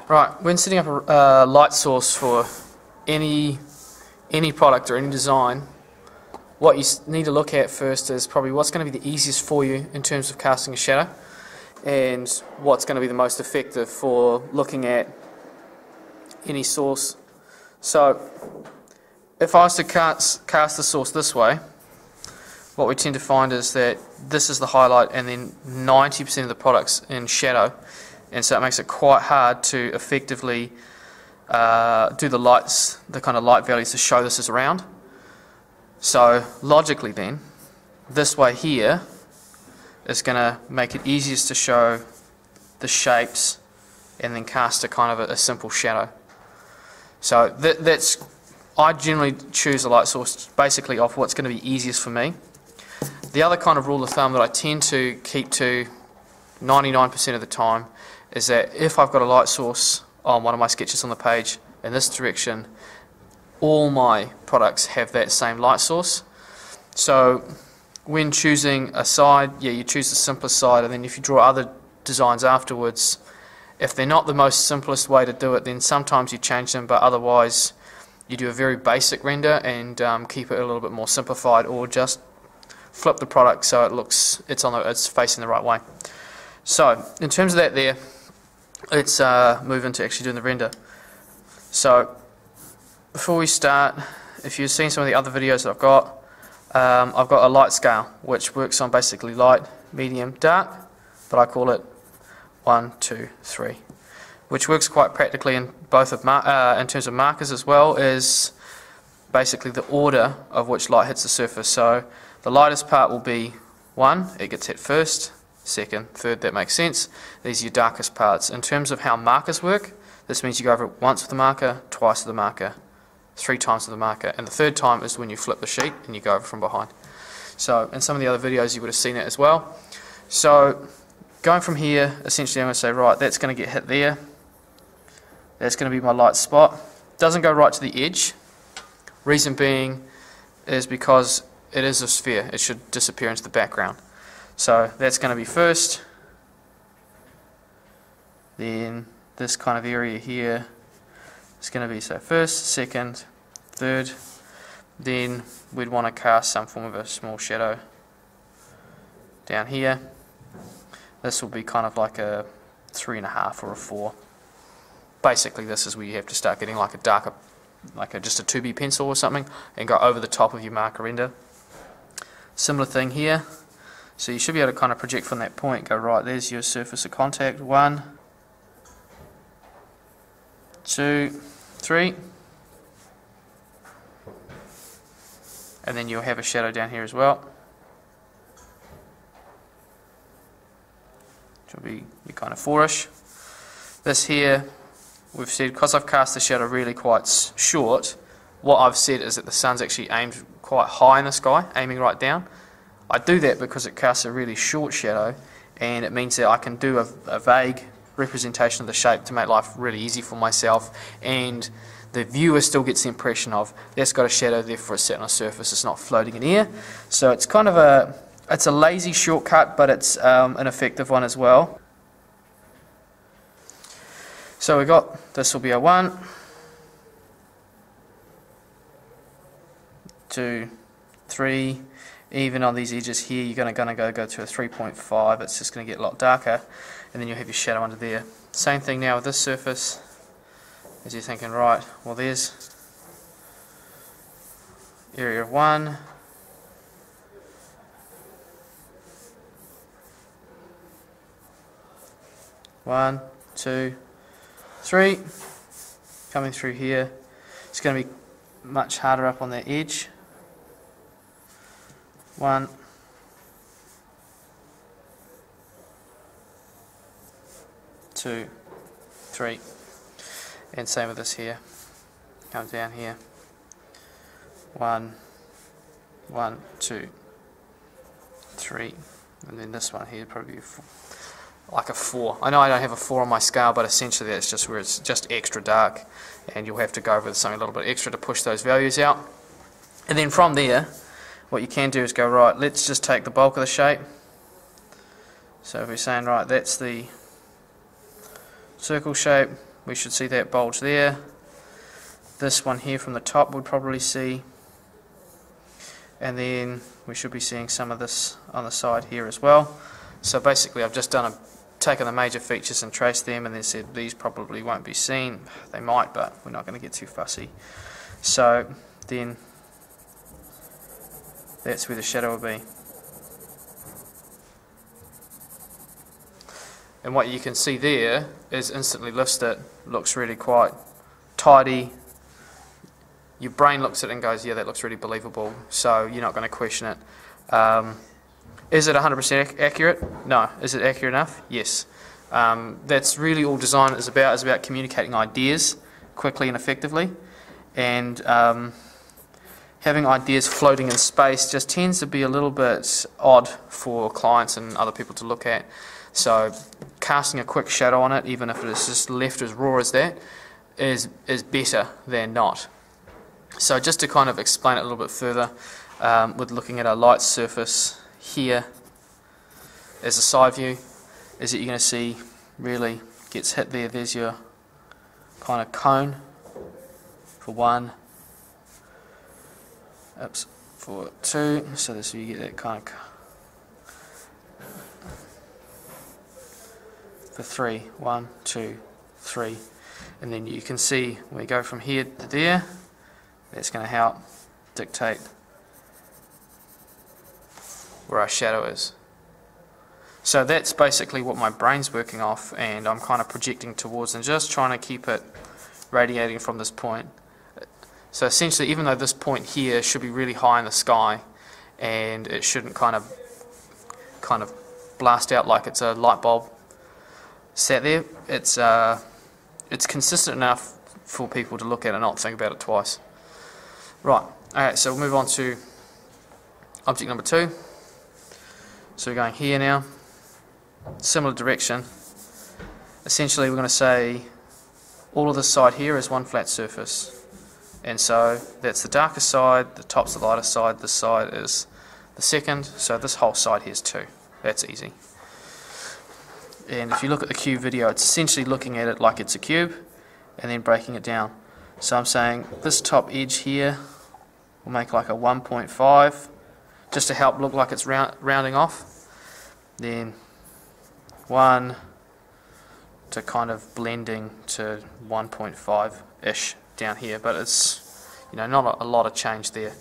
Right, when setting up a light source for any product or any design, what you need to look at first is probably what's going to be the easiest for you in terms of casting a shadow, and what's going to be the most effective for looking at any source. So if I was to cast the source this way, what we tend to find is that this is the highlight and then 90% of the product's in shadow, and so it makes it quite hard to effectively do the lights, the kind of light values to show this as round. So logically then, this way here is going to make it easiest to show the shapes and then cast a kind of a simple shadow. So I generally choose a light source basically off what's going to be easiest for me. The other kind of rule of thumb that I tend to keep to 99% of the time is that if I've got a light source on one of my sketches on the page in this direction, all my products have that same light source. So when choosing a side, you choose the simplest side, and then if you draw other designs afterwards, if they're not the most simplest way to do it, then sometimes you change them, but otherwise you do a very basic render and keep it a little bit more simplified, or just flip the product so it's facing the right way. So in terms of that there, let's move into actually doing the render. So before we start, if you've seen some of the other videos that I've got a light scale which works on basically light, medium, dark, but I call it 1, 2, 3, which works quite practically in both of in terms of markers as well as basically the order of which light hits the surface. So the lightest part will be 1, it gets hit first, second, third, that makes sense. These are your darkest parts. In terms of how markers work, this means you go over it once with the marker, twice with the marker, 3 times with the marker, and the third time is when you flip the sheet and you go over from behind. So in some of the other videos you would have seen it as well. So going from here, essentially I'm going to say, right, that's going to get hit there, that's going to be my light spot. Doesn't go right to the edge. Reason being is because it is a sphere, it should disappear into the background. So that's going to be first, then this kind of area here is going to be first, second, third, then we'd want to cast some form of a small shadow down here. This will be kind of like a 3.5 or a 4. Basically this is where you have to start getting like a darker, just a 2B pencil or something, and go over the top of your marker render. Similar thing here. So you should be able to kind of project from that point, go right, there's your surface of contact, 1, 2, 3, and then you'll have a shadow down here as well, which will be your kind of 4-ish. This here, we've said, because I've cast the shadow really quite short, what I've said is that the sun's actually aimed quite high in the sky, aiming right down. I do that because it casts a really short shadow, and it means that I can do a vague representation of the shape to make life really easy for myself, and the viewer still gets the impression of that's got a shadow there for a set on a surface, it's not floating in air. So it's kind of a lazy shortcut, but it's an effective one as well. So we got, this will be a 1, 2, 3, even on these edges here you're going to go to a 3.5, it's just going to get a lot darker, and then you'll have your shadow under there. Same thing now with this surface, as you're thinking, right, well there's area 1, one, 2, 3, coming through here. It's going to be much harder up on that edge. 1, 2, 3, and same with this here. Come down here. 1, 1, 2, 3, and then this one here probably be like a 4. I know I don't have a 4 on my scale, but essentially that's just where it's just extra dark, and you'll have to go over something a little bit extra to push those values out. And then from there, what you can do is go, right, let's just take the bulk of the shape. So if we're saying, right, that's the circle shape, we should see that bulge there. This one here from the top we'd probably see, and then we should be seeing some of this on the side here as well. So basically I've just taken the major features and traced them, and then said these probably won't be seen. They might, but we're not going to get too fussy. So then that's where the shadow will be. And what you can see there is instantly lifts it, looks really quite tidy. Your brain looks at it and goes, yeah, that looks really believable, so you're not going to question it. Is it 100% accurate? No. Is it accurate enough? Yes. That's really all design is about communicating ideas quickly and effectively, and having ideas floating in space just tends to be a little bit odd for clients and other people to look at. So casting a quick shadow on it, even if it is just left as raw as that, is better than not. So just to kind of explain it a little bit further, with looking at a light surface here as a side view, is that you're going to see really gets hit there. There's your kind of cone for one, oops, for two, so this is where you get that kind of, for three, 1, 2, 3, and then you can see when we go from here to there, that's going to help dictate where our shadow is. So that's basically what my brain's working off, and I'm kind of projecting towards and just trying to keep it radiating from this point. So essentially, even though this point here should be really high in the sky, and it shouldn't kind of blast out like it's a light bulb sat there, it's consistent enough for people to look at it and not think about it twice. Right, okay, so we'll move on to object number 2. So we're going here now, similar direction. Essentially we're going to say all of this side here is one flat surface, and so that's the darker side, the top's the lighter side, this side is the second, so this whole side here is 2. That's easy. And if you look at the cube video, it's essentially looking at it like it's a cube and then breaking it down. So I'm saying this top edge here will make like a 1.5 just to help look like it's rounding off. Then 1 to kind of blending to 1.5-ish down here, but it's, you know, not a lot of change there.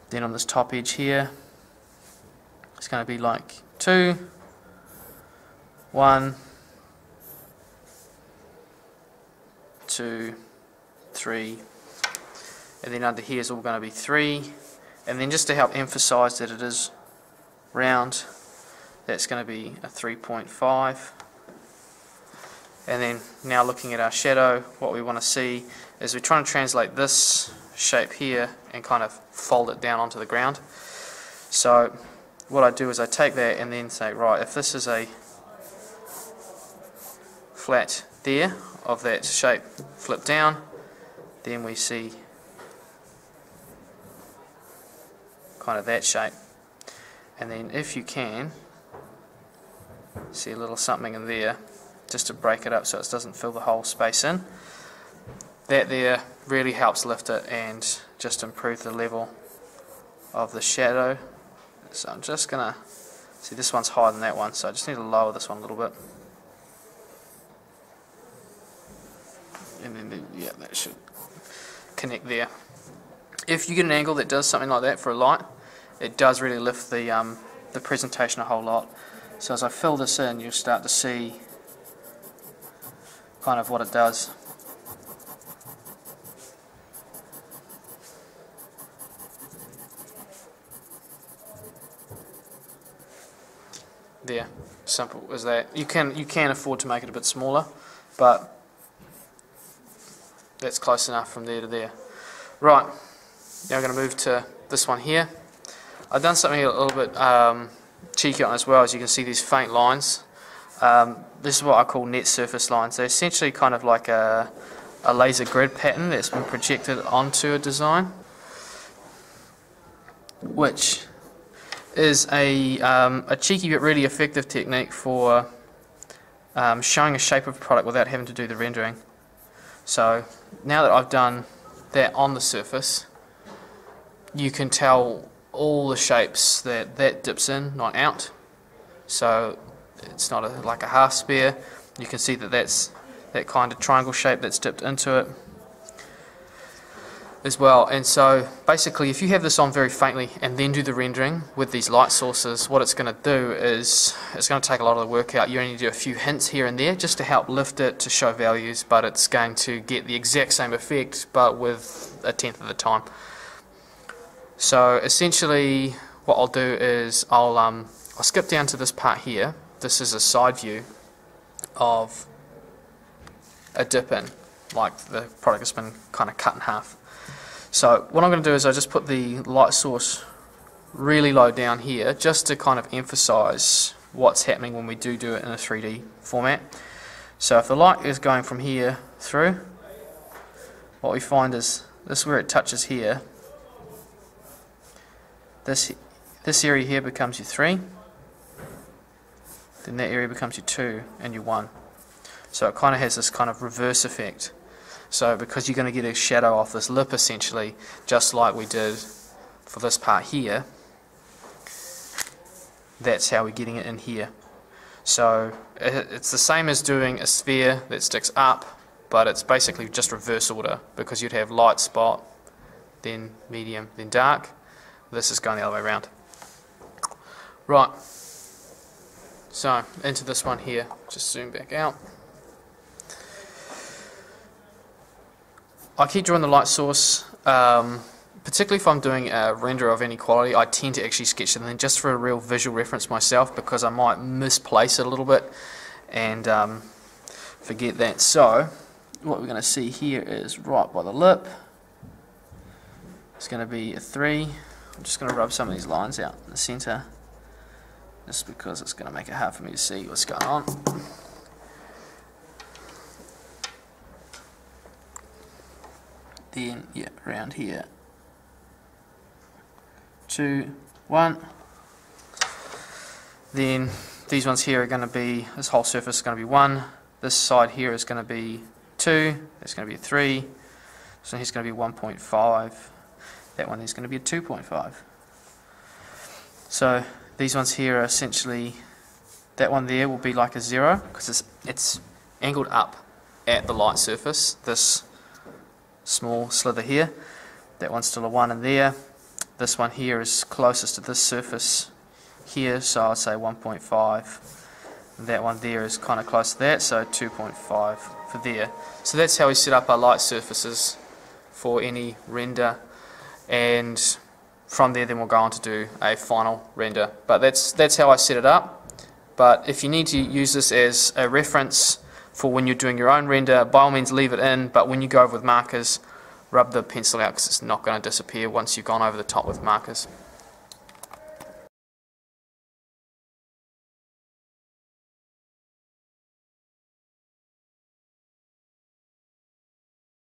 Then on this top edge here, it's going to be like 2, 1, 2, 3, and then under here is all going to be 3, and then just to help emphasize that it is round, that's going to be a 3.5. And then now looking at our shadow, what we want to see is we're trying to translate this shape here and kind of fold it down onto the ground. So what I do is I take that and then say, right, if this is a flat there of that shape flip down, then we see kind of that shape. And then if you can see a little something in there just to break it up so it doesn't fill the whole space in, that there really helps lift it and just improve the level of the shadow. So I'm just gonna see, this one's higher than that one, so I just need to lower this one a little bit. And then, yeah, that should connect there. If you get an angle that does something like that for a light, it does really lift the presentation a whole lot. So as I fill this in, you'll start to see kind of what it does. There, simple as that. You can afford to make it a bit smaller, but that's close enough from there to there. Right, now I'm going to move to this one here. I've done something a little bit cheeky on as well. As you can see, these faint lines. This is what I call net surface lines. They're essentially kind of like a laser grid pattern that's been projected onto a design, which is a cheeky but really effective technique for showing a shape of a product without having to do the rendering. So now that I've done that on the surface, you can tell all the shapes that dips in, not out. So it's not like a half sphere. You can see that that's that kind of triangle shape that's dipped into it as well. And so basically, if you have this on very faintly and then do the rendering with these light sources, what it's going to do is it's going to take a lot of the work out. You only do a few hints here and there just to help lift it, to show values, but it's going to get the exact same effect but with a tenth of the time. So essentially what I'll do is I'll skip down to this part here. This is a side view of a dip in, like the product has been kind of cut in half. So what I'm going to do is I just put the light source really low down here just to kind of emphasize what's happening when we do it in a 3D format. So if the light is going from here through, what we find is this where it touches here, this area here becomes your 3, then that area becomes your 2 and your 1. So it kind of has this kind of reverse effect. So because you're going to get a shadow off this lip essentially, just like we did for this part here, that's how we're getting it in here. So it's the same as doing a sphere that sticks up, but it's basically just reverse order, because you'd have light spot, then medium, then dark. This is going the other way around. Right, so into this one here, just zoom back out. I keep drawing the light source, particularly if I'm doing a render of any quality. I tend to actually sketch it in just for a real visual reference myself, because I might misplace it a little bit and forget that. So what we're going to see here is right by the lip, it's going to be a 3. I'm just going to rub some of these lines out in the center, just because it's going to make it hard for me to see what's going on. Then, yeah, around here, 2, 1. Then these ones here are going to be, this whole surface is going to be 1. This side here is going to be 2. There's going to be a 3. So here's going to be 1.5. That one is going to be a 2.5. So these ones here are essentially, that one there will be like a 0, because it's angled up at the light surface. This small slither here, that one's still a 1 in there. This one here is closest to this surface here, so I'll say 1.5. That one there is kind of close to that, so 2.5 for there. So that's how we set up our light surfaces for any render, and from there then we'll go on to do a final render. But that's how I set it up. But if you need to use this as a reference for when you're doing your own render, by all means leave it in, but when you go over with markers, rub the pencil out, because it's not going to disappear once you've gone over the top with markers.